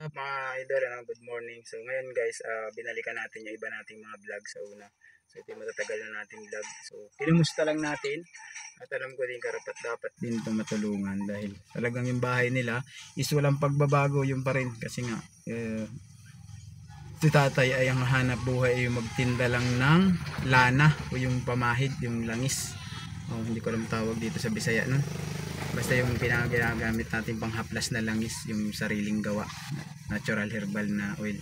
Mga idol, good morning. So ngayon guys, binalikan natin yung iba nating mga vlog sa una. So ito yung matatagal na nating vlog. So kinumusta lang natin at alam ko din karapat dapat din ito matulungan dahil talagang yung bahay nila is walang pagbabago yung pa rin kasi nga si tatay ay ang hanap buhay ay yung magtinda lang ng lana o yung pamahid, yung langis. Hindi ko alam tawag dito sa Bisaya no. Basta yung pinagagamit natin pang haplas na langis, yung sariling gawa, natural herbal na oil,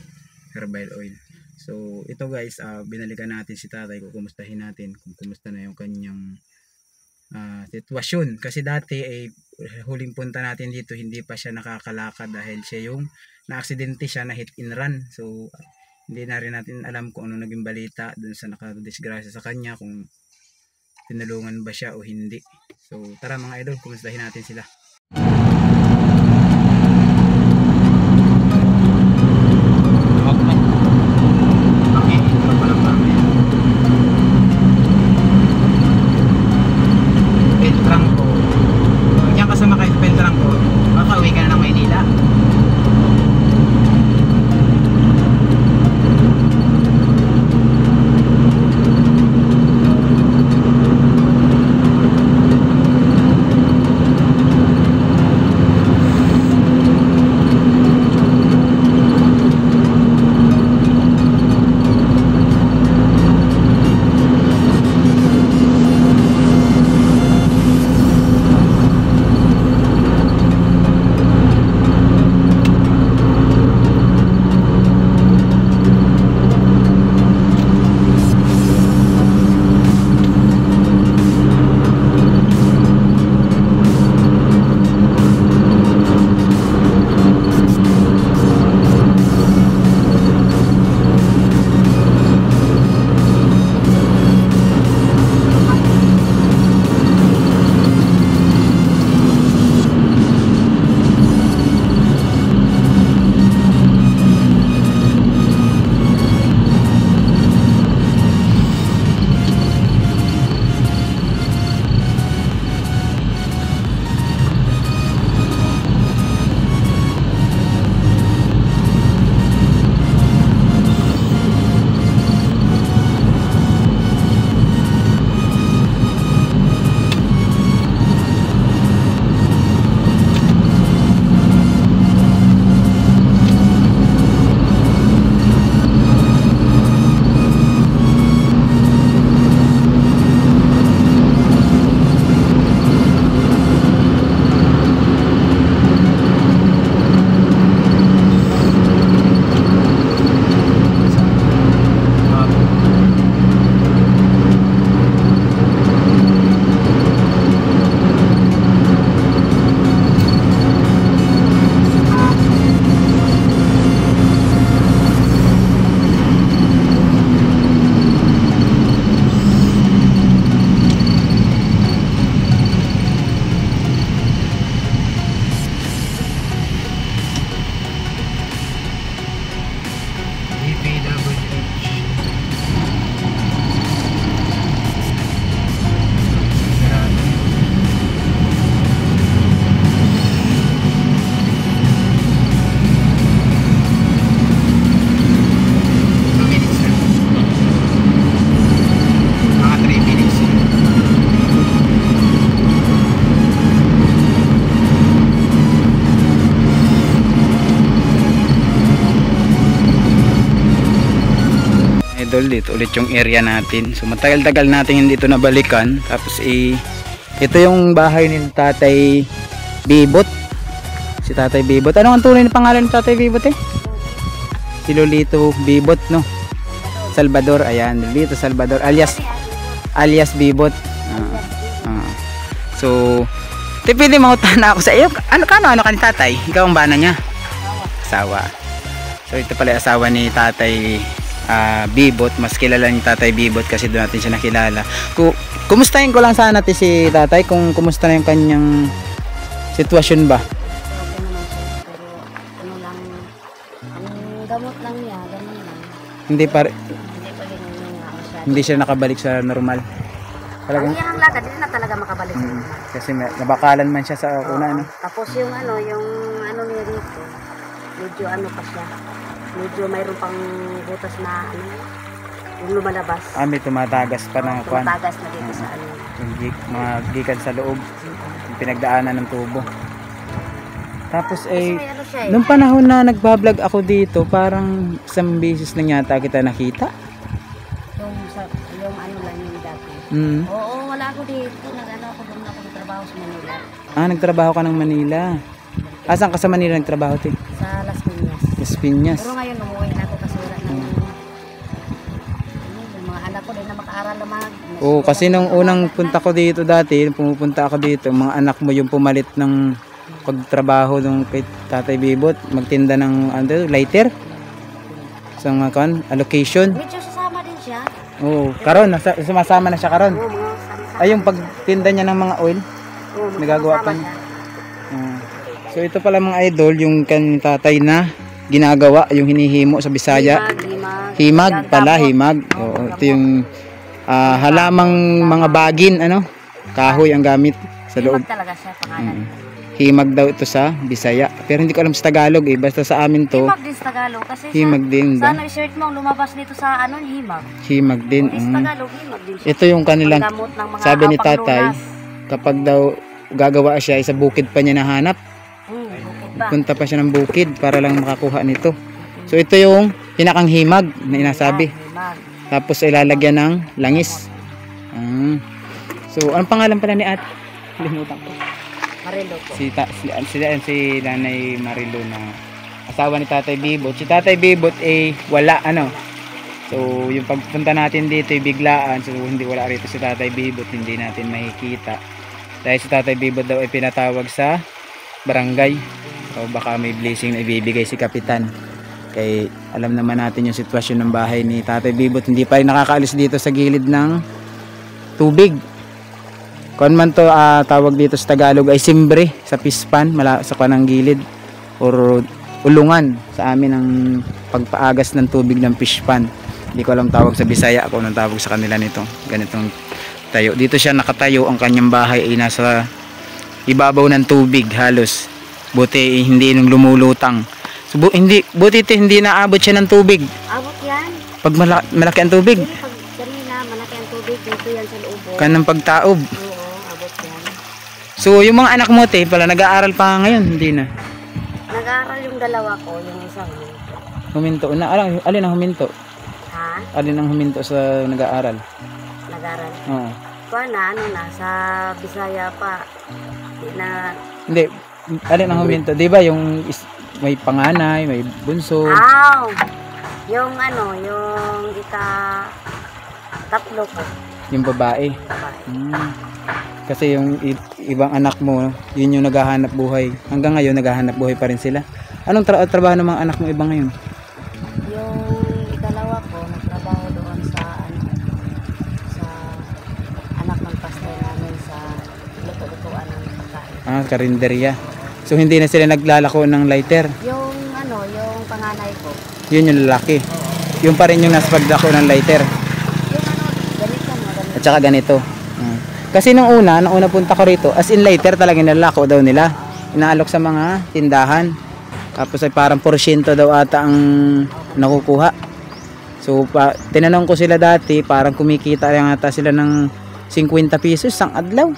herbal oil. So ito guys, binalikan natin si tatay, kukumustahin natin kung kumusta na yung kanyang sitwasyon. Kasi dati ay huling punta natin dito hindi pa siya nakakalakad dahil siya yung na-aksidente siya, na hit and run. So hindi na rin natin alam kung ano naging balita dun sa nakadisgrasya sa kanya, kung tinulungan ba siya o hindi. So tara mga idol, kumustahin natin sila. Peltrangco. Diyan ka sumakay sa Peltrangco, makauwi ka na ng Maynila. Idol, dito ulit yung area natin. So matagal-tagal natin hindi ito nabalikan. Tapos ito yung bahay ni Tatay Bibot. Si Tatay Bibot. Ano ang tunay na pangalan ni Tatay Bibot eh? Si Lolito Bibot no? Salvador, ayan. Lolito Salvador alias Bibot. So pwede mahutan na ako sa iyo. Ano ka ni Tatay? Ikaw ang bana niya? Asawa. So ito pala asawa ni Tatay Bibot. Mas kilala ni Tatay Bibot kasi doon natin siya nakilala. Kumustahin ko lang sana natin si Tatay kung kumusta na yung kanyang sitwasyon ba. Gamot lang niya, ganun lang. Hindi pa rin masyado. Hindi siya nakabalik sa normal. Talagang ang lakad, hindi na talaga makabalik sa normal. Kasi nabakalan man siya sa una, ano? Tapos yung ano niya dito, medyo ano pa siya. Medyo mayroon pang butas na ano, yung lumalabas. May tumatagas pa na kwan. Tumatagas na dito sa ano. Yung mga gikan sa loob. Yung pinagdaanan ng tubo. Tapos Kasi may ano siya eh. nung panahon na nagbablog ako dito, parang isang beses lang yata kita nakita. Yung ano lang yung dati. Oo, wala ako dito. Nag-ano ako doon ako nagtrabaho sa Manila. Nagtrabaho ka ng Manila. Saan ka sa Manila nagtrabaho, te? Sa Las Piñas. Las Piñas. Pero ngayon umuwi na ako kasi wala na yung mga anak ko din na makaaral na mag. Kasi nung unang punta ko dito dati, pumupunta ako dito, mga anak mo yung pumalit ng pagtrabaho nung kay Tatay Bibot, magtinda ng lighter. Sa mga allocation. Medyo sasama din siya. Karon sumasama na siya karon. Mga sama-sama. Ay yung pagtinda niya ng mga oil, nagagawa pa niya. So ito pala mga idol, yung kan tatay na ginagawa, yung hinihimo sa Bisaya. Himag pala, himag. Ito yung halamang mga bagin, kahoy ang gamit sa loob. Himag talaga siya pangalan. Himag daw ito sa Bisaya. Pero hindi ko alam sa Tagalog basta sa amin to. Himag din sa Tagalog kasi himag din ba? Sana i-search mo lumabas dito sa himag. Himag din. Sa Tagalog, himag din siya. Ito yung kanilang, sabi ni tatay, kapag daw gagawa siya, sa bukid pa niya nahanap. Punta pa siya ng bukid para lang makakuha nito. So ito yung pinakang himag na inasabi. Tapos ilalagyan ng langis. So anong pangalan pala ni Ate? Limutan ko. Marilo po. Si Nanay Marilo na asawa ni Tatay Bibot. Si Tatay Bibot wala So yung pagpunta natin dito biglaan. So hindi wala rito si Tatay Bibot, hindi natin makikita. Dahil si Tatay Bibot daw ay pinatawag sa barangay. O baka may blessing na ibibigay si Kapitan. Kaya alam naman natin yung sitwasyon ng bahay ni Tatay Bibot. Hindi pa rin nakakaalis dito sa gilid ng tubig. Kung man to tawag dito sa Tagalog ay simbre sa pispan, sa kanang gilid or ulungan sa amin ang pagpaagas ng tubig ng pispan. Hindi ko alam tawag sa Bisaya kung anong tawag sa kanila nito. Ganitong tayo. Dito siya nakatayo, ang kanyang bahay ay nasa ibabaw ng tubig halos. Buti hindi nung lumulutang. So, hindi naabot siya ng tubig. Abot yan. Pag malaki ang tubig. Pag kanina malaki ang tubig dito yan sa loob. Kanang pagtaob. Oo, abot yan. So yung mga anak mo pala nag-aaral pa ngayon, hindi na. Nag-aaral yung dalawa ko, yung isang huminto. Huminto na. Alin ang huminto? Ha? Alin ang huminto sa nag-aaral? Nag-aaral? Oo. Sa Bisaya pa. Hindi. Alin ang huminto? Di ba yung may panganay, may bunso? Yung yung tatlo ko. Yung babae. Kasi yung ibang anak mo, yun yung naghahanap buhay. Hanggang ngayon naghahanap buhay pa rin sila. Anong trabaho ng mga anak mo iba ngayon? Yung ikalawa ko nagtrabaho doon sa anak ng pastor namin sa luto-lutuan ng pagkain. Karinderya. So hindi na sila naglalako ng lighter. Yung yung panganay ko. Yun yung lalaki. Yung pa rin yung nasa paglako ng lighter. Yung ganito. At saka ganito. Kasi nung una punta ko rito, as in lighter talaga nilalako daw nila. Inaalok sa mga tindahan. Tapos ay parang porsyento daw ata ang nakukuha. So tinanong ko sila dati, parang kumikita lang ata sila ng 50 pesos isang adlaw.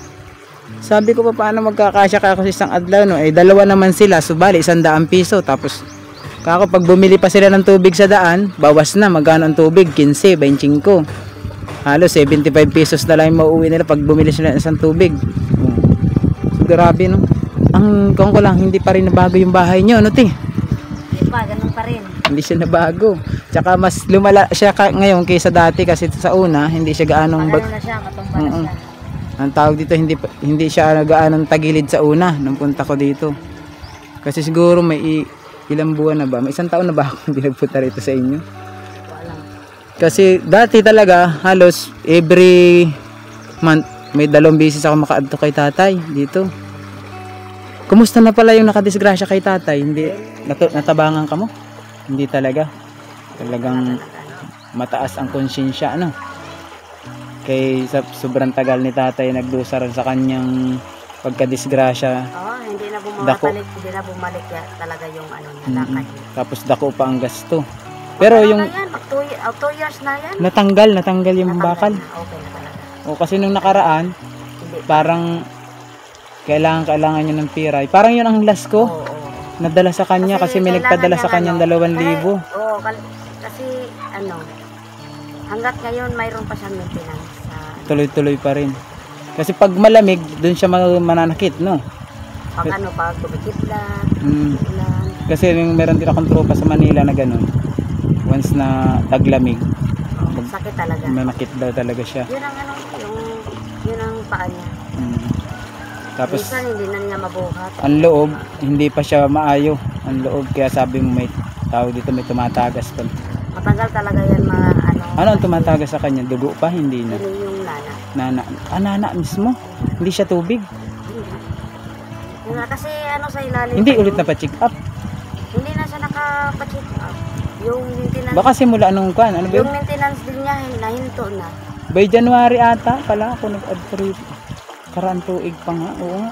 Sabi ko paano magkakasya ka ako sa isang adlaw dalawa naman sila, so bali 100 piso. Tapos pag bumili pa sila ng tubig sa daan, bawas na magkano ang tubig, 15, 25. Halos 75 pesos na lang yung mauwi nila pag bumili sila ng isang tubig. So, grabe ang kung ko lang hindi pa rin nabago yung bahay nyo Hindi pa, ganun pa rin. Hindi siya nabago. Tsaka mas lumala siya ngayon kaysa dati kasi sa una hindi siya gaanong na siya, matumba na siya. Ang tawag dito hindi siya gaanong tagilid sa una nung punta ko dito. Kasi siguro may ilang buwan na ba? May isang taon na ba ako hindi nagpunta rito sa inyo? Kasi dati talaga halos every month may 2 beses ako makaadto kay tatay dito. Kumusta na pala yung nakadisgrasya kay tatay? Hindi natabangan ka mo? Hindi talaga. Talagang mataas ang konsyensya Kay sobrang tagal ni tatay nagdusa sa kanyang pagkadisgrasya. Hindi na Dako. Hindi na bumalik ya, talaga yung ano niya, Mm. lakad niya. Tapos dako pa ang gasto. Pero Ano yung na yan, 2 years na yan. natanggal yung Natanggal bakal. na, okay na talaga. O kasi nung nakaraan, Hindi. parang kailangan niya ng piray. Parang yun ang last ko. Oo. Nadala sa kanya kasi may kailangan nagpadala sa niyang kanyang ano, 2,000. Oo, kasi ano, hanggat ngayon mayroon pa siyang maintenance sa Tuloy-tuloy pa rin. Kasi pag malamig, dun siya mananakit, no? pag kumikidlat, Mm. ulan. Kasi yung meron din akong tropa sa Manila na ganun. Once na taglamig, Sakit talaga. manakit daw talaga siya. Yun ang ano, yun ang paa niya. Mm. Tapos, Minsan hindi na niya mabuhat. ang loob, hindi pa siya maayo. Ang loob, kaya sabi mo may tao dito, may tumatagas pa. Matagal talaga yan mga ano. Ano ang tumatagas sa kanya? Dugo pa? Hindi na. Yun yung nana. Nana mismo. Hindi siya tubig. Yun nga, kasi ano sa ilalim. Hindi pa ulit yun. na pa-check up. Hindi na siya nakapacheck up. Yung maintenance. Baka simula nung kan, ano ba Yung yun? maintenance din niya, nahinto na. By January ata pala ako nag-add for it. Karaan tuig pa nga. Oo nga.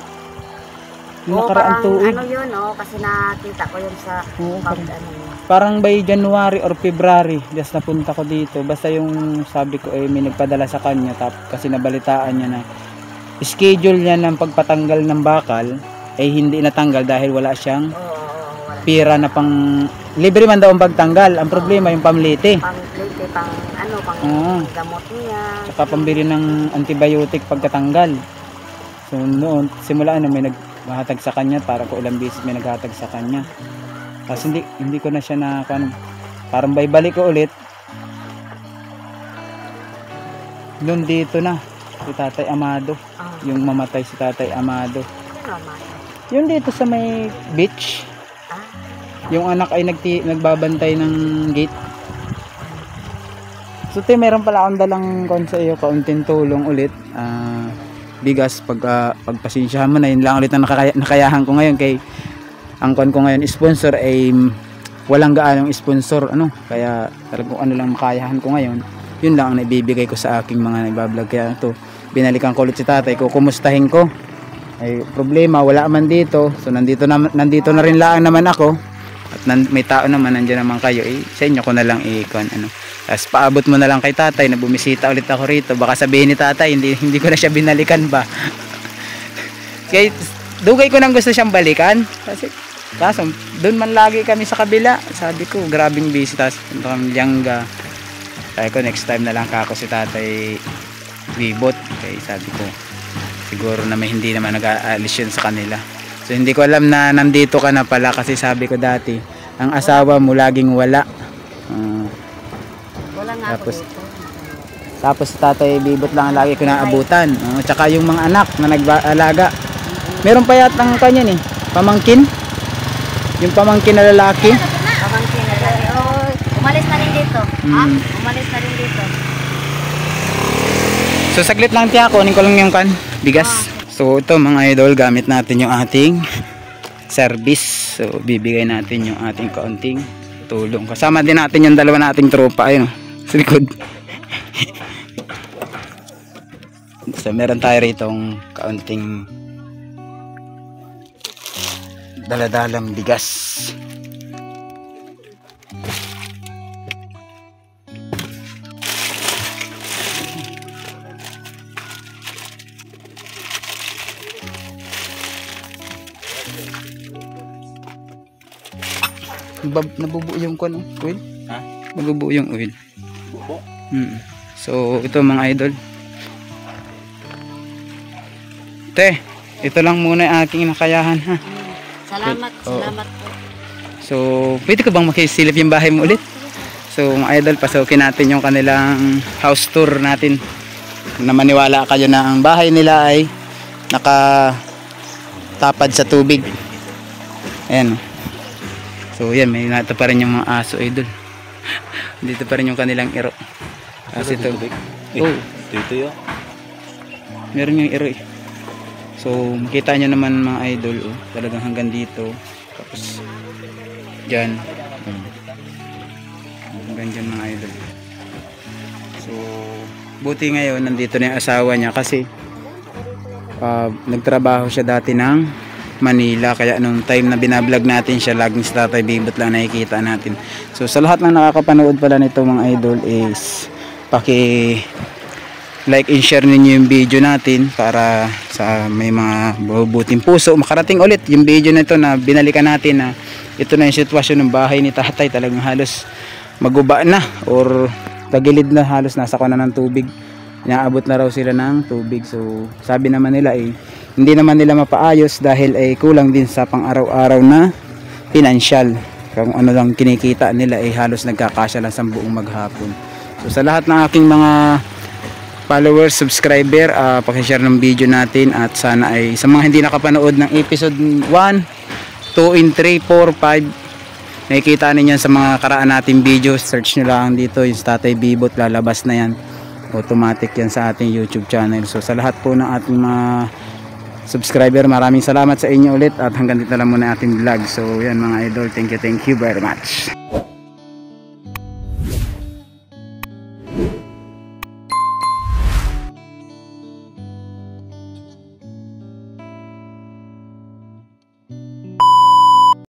Yung Oo, nakaraan parang tuig. ano yun, kasi nakita ko yun sa Oo, pag parang- ano niya. Parang by January or February, just napunta ko dito. Basta yung sabi ko may nagpadala sa kanya kasi nabalitaan niya na schedule niya ng pagpatanggal ng bakal ay hindi natanggal dahil wala siyang Oo, wala. pira na pang libre man daw ang pagtanggal. Ang problema yung pamlite. Pang plate, pang ano, pang Oo. gamot niya. Tsaka pambili ng antibiotic pagkatanggal. So noon, simula may naghahatag sa kanya, para ko ilang beses may naghahatag sa kanya. Tapos hindi ko na siya parang balik ko ulit. Doon dito na, si Tatay Amado. Ah, Yung mamatay si Tatay Amado. ano naman. Yung dito sa may beach, Ah, yung anak ay nagbabantay ng gate. So meron pala akong dalang sa iyo, kaunting tulong ulit. Bigas, pagpasensyahan mo na, yun lang ulit ang nakayahan ko ngayon. Kay ang ko ngayon sponsor ay walang gaanong sponsor, kaya talagang ano lang makayahan ko ngayon, yun lang ang naibibigay ko sa aking mga nagbablog. Kaya ito, binalikan ko ulit si tatay ko, kumustahin ko. Ay problema, wala man dito, so nandito na rin lang naman ako, at may tao naman, nandiyan naman kayo, sa inyo ko na lang tapos paabot mo na lang kay tatay na bumisita ulit ako rito. Baka sabihin ni tatay hindi ko na siya binalikan ba. Kaya dugay ko nang gusto siyang balikan, kaso doon man lagi kami sa kabila. Sabi ko grabing busy, tapos punta kami Liangga. Sabi ko next time na lang kako si tatay bibot. Kaya sabi ko siguro na hindi naman nag-aalis yun sa kanila. So hindi ko alam na nandito ka na pala, kasi sabi ko dati ang asawa mo laging wala. wala nga Tapos, ako dito. Tapos tatay bibot lang ang lagi ko naabutan. Tsaka yung mga anak na nag-alaga. Meron pa yatang kanya pamangkin. Yung pamangkin na lalaki. Pamangkin na lang. Oh, umalis na rin dito. Ha? Umalis na rin dito. So saglit lang tiya, kunin ko lang yung bigas. So ito mga idol, gamit natin yung ating service. So bibigay natin yung ating kaunting tulong. Kasama din natin yung dalawa nating tropa, ayun sa likod. So meron tayo ritong kaunting daladalang bigas. Nabubuo yung oil? Ha? Nabubuo yung oil. Bubo? So ito mga idol. Ito lang muna yung aking nakayahan, ha. Salamat po. So pwede ko bang makisilip yung bahay mo ulit? So mga idol, pasukin natin yung kanilang house tour natin. Na maniwala kayo na ang bahay nila ay nakatapad sa tubig. Ayan. So yan, may nato pa rin yung mga aso, idol. Dito pa rin yung kanilang iro. Kasi ito. Oh, Dito yun. meron yung iro. So makita nyo naman mga idol, talagang hanggang dito. Tapos dyan. Hanggang dyan mga idol. So buti ngayon nandito na yung asawa niya, kasi nagtrabaho siya dati ng Manila. Kaya nung time na binablog natin siya, laging si Tatay Bibot lang nakikita natin. So sa lahat ng nakakapanood pala nito mga idol is paki like and share ninyo yung video natin para sa may mga bubuting puso makarating ulit yung video na ito na binalikan natin na ito na yung sitwasyon ng bahay ni tatay, talagang halos maguba na or tagilid na, halos nasa kuna ng tubig, inaabot na raw sila ng tubig. So sabi naman nila hindi naman nila mapaayos dahil kulang din sa pang araw-araw na pinansyal, kung ano lang kinikita nila halos nagkakasya lang sa buong maghapon. So sa lahat ng aking mga followers, subscriber, pakishare ng video natin at sana sa mga hindi nakapanood ng episode 1, 2, and 3, 4, 5, nakikita ninyo sa mga karaan nating video, search nyo lang dito yung Tatay Bibot, lalabas na yan, automatic yan sa ating YouTube channel. So sa lahat po ng ating mga subscriber, maraming salamat sa inyo ulit at hanggang dito lang muna ating vlog. So yan mga idol, thank you very much.